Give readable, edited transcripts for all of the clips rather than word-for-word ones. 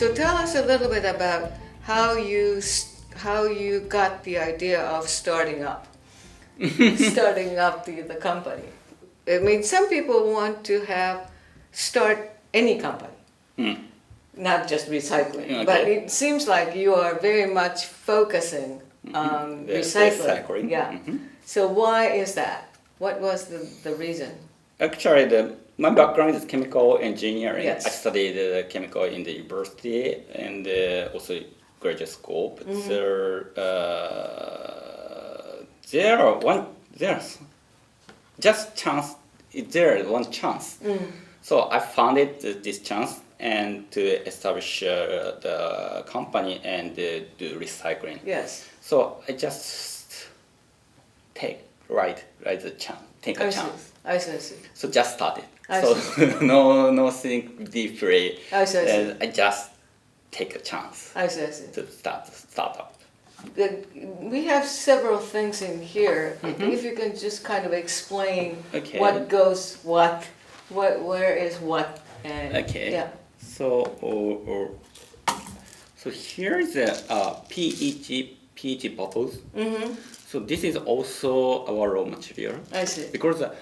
So tell us a little bit about how you got the idea of starting up the company. I mean, some people want to start any company, not just recycling. Okay. But it seems like you are very much focusing on recycling. Yeah. So why is that? What was the reason? Actually, my background is chemical engineering. Yes. I studied chemical in the university and also graduate school. But there's just chance. There is one chance. So I found this chance and to establish the company and do recycling. Yes. So I just take the chance. Take a chance. I see. So just started. I So see. no think deeply. I see. And I just take a chance I see. to start up. We have several things in here. If you can just kind of explain what goes what, where is what, and Okay. yeah. So here is the PET bottles. So this is also our raw material. I see. Because the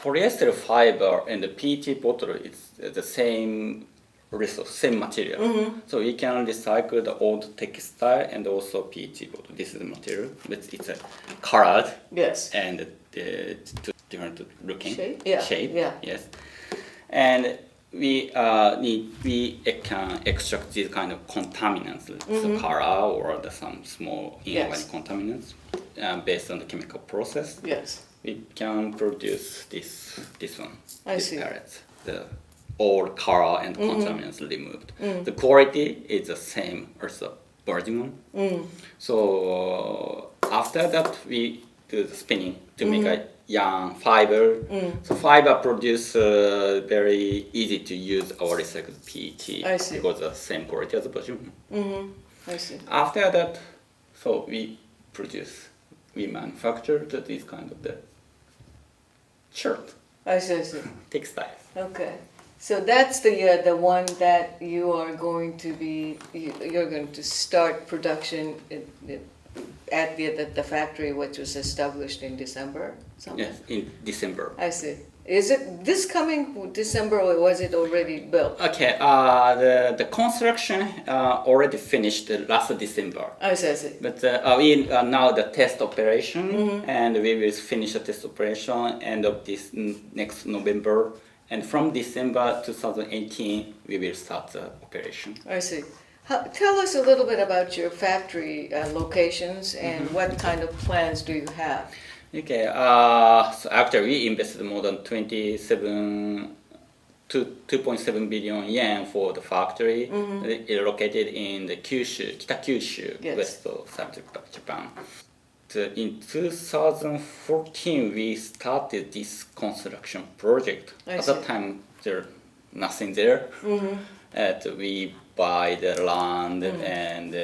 polyester fiber and the PET bottle is the same resource, same material. So we can recycle the old textile and also PET bottle. This is the material, but it's a colored Yes. and different looking Shape? Yeah. Yeah. Yes, and we can extract these kind of contaminants, so color or some small inorganic contaminants based on the chemical process. Yes. We can produce this one. I this see. pellets. The all color and contaminants removed. The quality is the same as the virgin one. So after that we do the spinning to make a yarn fiber. So fiber produce very easy to use our recycled PET I see. because the same quality as the virgin. I see. After that, so we manufacture this kind of the shirt, I see. textiles. Okay. So that's the one that you are going to be, you're going to start production at the factory, which was established in December? Something? Yes, in December. I see. Is it this coming December or was it already built? Okay, the construction already finished last December. I see. But we now the test operation, and we will finish the test operation end of this next November. And from December 2018, we will start the operation. I see. Tell us a little bit about your factory locations and what kind of plans do you have? Okay, so actually we invested more than 2.7 billion yen for the factory. It's located in the Kyushu, Kita Kyushu, west of Japan. In 2014, we started this construction project. At that time, there nothing there. We buy the land and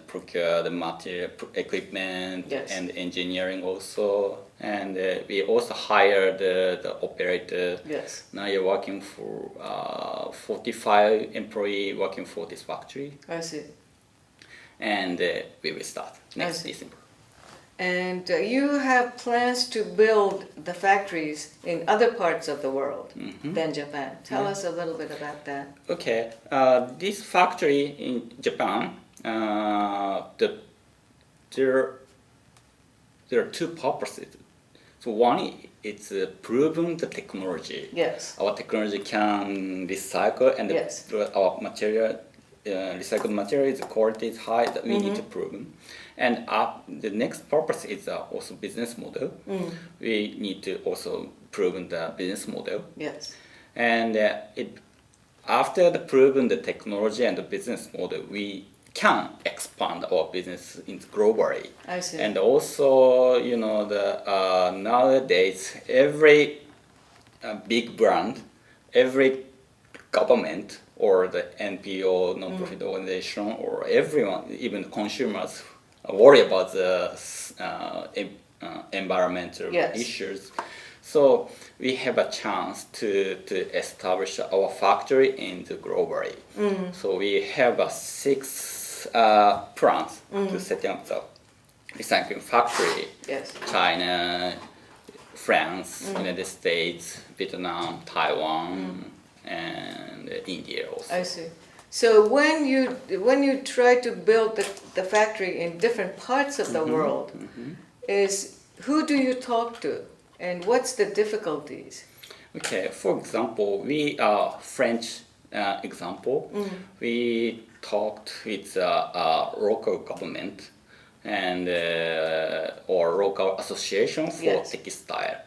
procure the material, equipment, and engineering also. And we also hired the operator. Yes. Now you're working for 45 employees working for this factory. I see. And we will start next December. And you have plans to build the factories in other parts of the world than Japan. Tell us a little bit about that. Okay, this factory in Japan, there are two purposes. So one, it's proven the technology. Yes. Our technology can recycle and our material, recycled material, the quality is high that we need to prove. And the next purpose is also business model. We need to also prove the business model. Yes. And after the proven the technology and the business model, we can expand our business globally. I see. And also, nowadays every big brand, every government or the NPO, non-profit organization, or everyone, even consumers, worry about the environmental issues. So we have a chance to establish our factory in the globally. So we have 6 plans to set up the recycling factory. Yes. China, France, United States, Vietnam, Taiwan, and India also. I see. So when you try to build the factory in different parts of the world, who do you talk to, and what's the difficulties? Okay, for example, we are French example. We talked with local government and or local association for Yes. textile.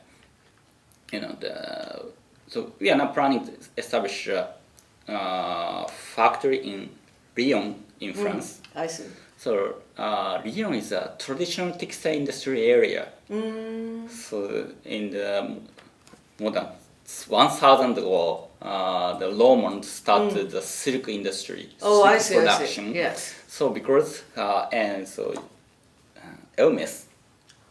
So we are now planning to establish a factory in Lyon, in France. I see. So Lyon is a traditional textile industry area. So in the more than 1,000 ago, the Romans started the silk industry, Oh, silk I see. production. I see. Yes. So because and so Hermes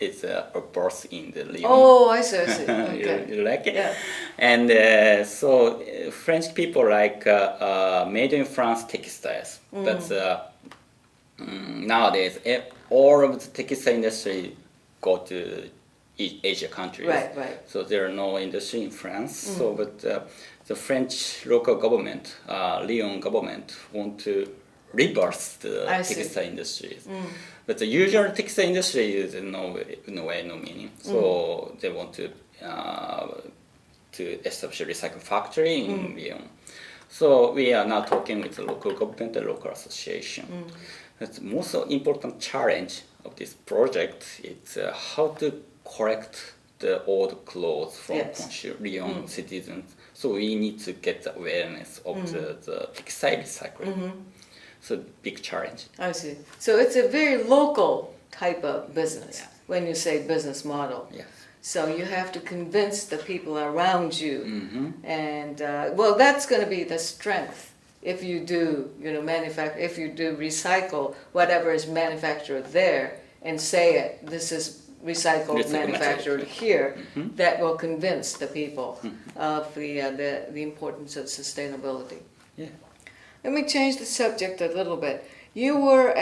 is birth in the Lyon. Oh, I see. I see. Okay. You like it? Yeah. And so French people like made in France textiles, but nowadays all of the textile industry go to Asia countries. Right. Right. So there are no industry in France. So, but the French local government, Lyon government, want to rebirth the textile industries. But the usual textile industry is no way, no meaning. So they want to establish a recycling factory in Lyon. So we are now talking with the local government and local association. The most important challenge of this project is how to collect the old clothes from Lyon citizens. So we need to get the awareness of the textile recycling. So big challenge. I see. So it's a very local type of business when you say business model. Yes. So you have to convince the people around you, and well, that's going to be the strength if you do, if you do recycle whatever is manufactured there and say it. This is recycled, manufactured here. That will convince the people of the importance of sustainability. Yeah. Let me change the subject a little bit. You were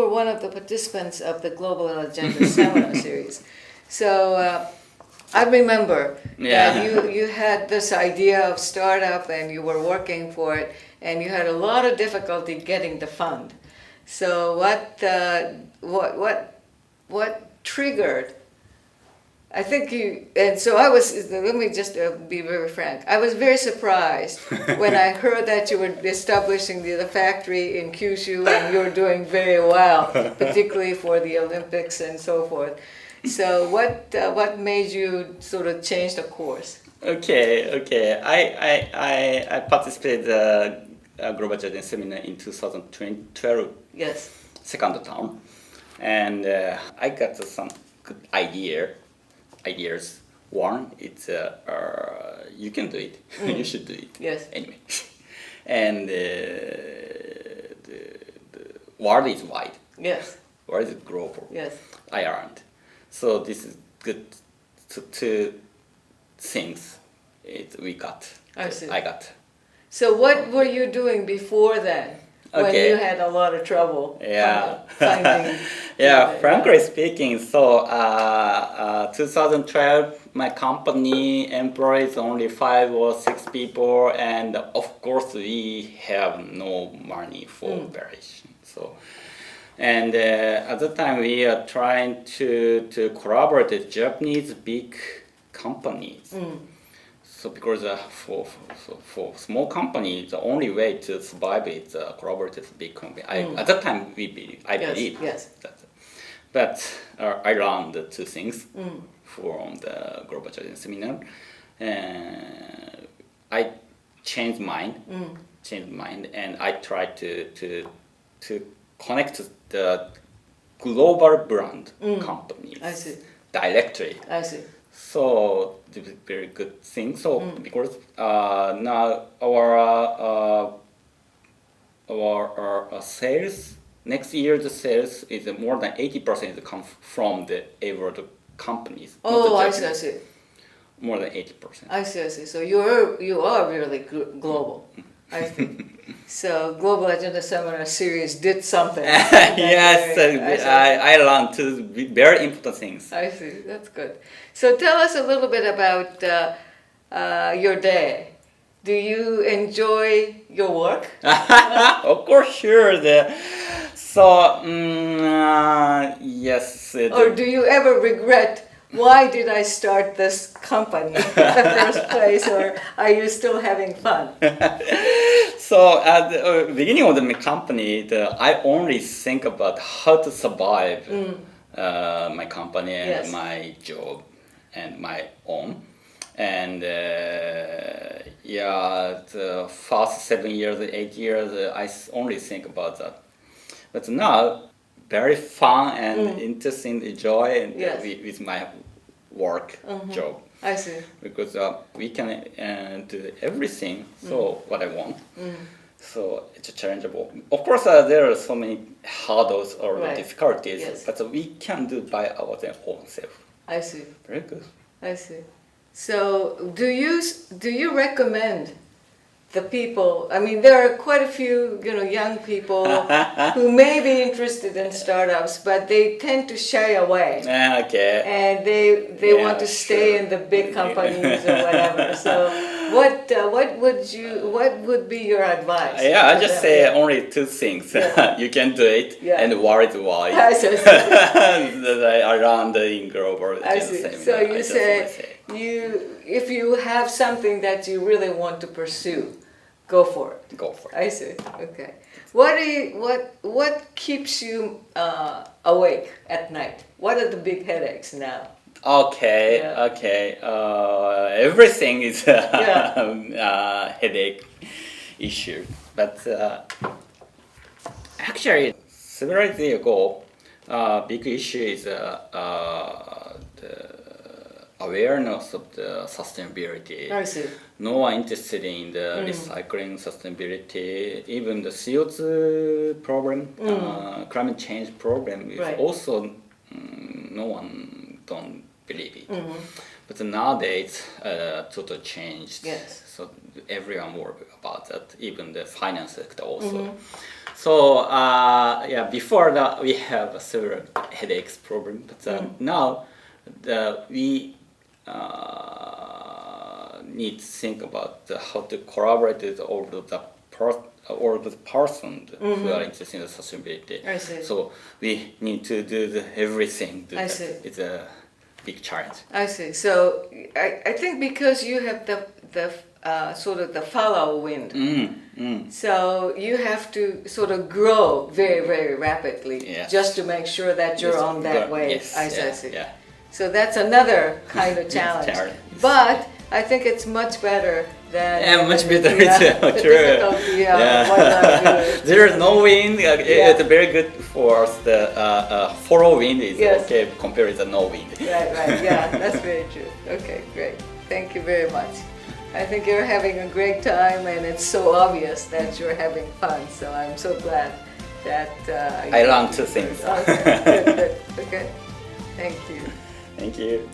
one of the participants of the Global Agenda Seminar Series. So I remember that you had this idea of startup and you were working for it, and you had a lot of difficulty getting the fund. So what triggered? I think let me just be very frank. I was very surprised when I heard that you were establishing the factory in Kyushu and you were doing very well, particularly for the Olympics and so forth. So what made you sort of change the course? Okay. I participated a Global Agenda Seminar in 2012. Yes. Second term, and I got some good ideas. One, it's you can do it. You should do it. Yes. Anyway, and the world is wide. Yes. World is global. Yes. I learned. So this is good two things. We got. I see. I got. So what were you doing before then? When you had a lot of trouble finding... Frankly speaking, so 2012, my company employs only 5 or 6 people, and of course we have no money for operation. So, and at the time we are trying to collaborate with Japanese big companies. So because for small company, the only way to survive is collaborate with big company. At that time, I believe. Yes. That. But I learned 2 things from the Global Agenda Seminar. I changed mind, and I tried to connect the global brand companies. I see. Directly. I see. So this is a very good thing. So because now our sales next year, the sales is more than 80% come from the abroad companies. Oh, I see. more than 80%. I see, I see. So you are really global. I think. So Global Agenda Seminar Series did something. Yes, I learned two very important things. I see, that's good. So tell us a little bit about your day. Do you enjoy your work? Of course, sure. Yes. Or do you ever regret, why did I start this company in the first place, or are you still having fun? So at the beginning of the company, I only think about how to survive my company and Yes. my job and my own. And the first 7 years, 8 years, I only think about that. But now, very fun and interesting, enjoy and, Yes. with my work job. I see. Because we can do everything, so what I want. So it's challengeable. Of course, there are so many hurdles or Right. difficulties, Yes. but we can do by our own self. I see. Very good. I see. So do you recommend the people? I mean, there are quite a few young people who may be interested in startups, but they tend to shy away. Okay. And they want to stay in the big companies or whatever. So what would be your advice? I just them? say only two things. Yeah. You can do it, Yeah. and what is why. I see. That I learned in global. I see. So you say if you have something that you really want to pursue, go for it. Go for it. I see. Okay. What keeps you awake at night? What are the big headaches now? Okay. Yeah. Okay. Everything is a headache issue, but actually, several years ago, big issue is the awareness of the sustainability. I see. No one interested in the recycling sustainability. Even the CO2 problem, climate change problem is Right. also no one don't believe it. But nowadays, total changed. Yes. So everyone work about that, even the finance sector also. So before that we have several headaches problem, but now we need to think about how to collaborate with all of the person who are interested in the sustainability. I see. So we need to do everything. I see. It's a big challenge. I see. So I think because you have the sort of the follow wind, so you have to sort of grow very, very rapidly just to make sure that you're on that wave. Yes. I see. Yeah. So that's another kind of challenge. But I think it's much better than much better. the True. difficulty of what I'm doing. There is no wind. It's very good for us. The follow wind is okay compared to no wind. Right. Yeah, that's very true. Okay, great. Thank you very much. I think you're having a great time, and it's so obvious that you're having fun. So I'm so glad that I learned two things. Okay, good. Okay, thank you. Thank you.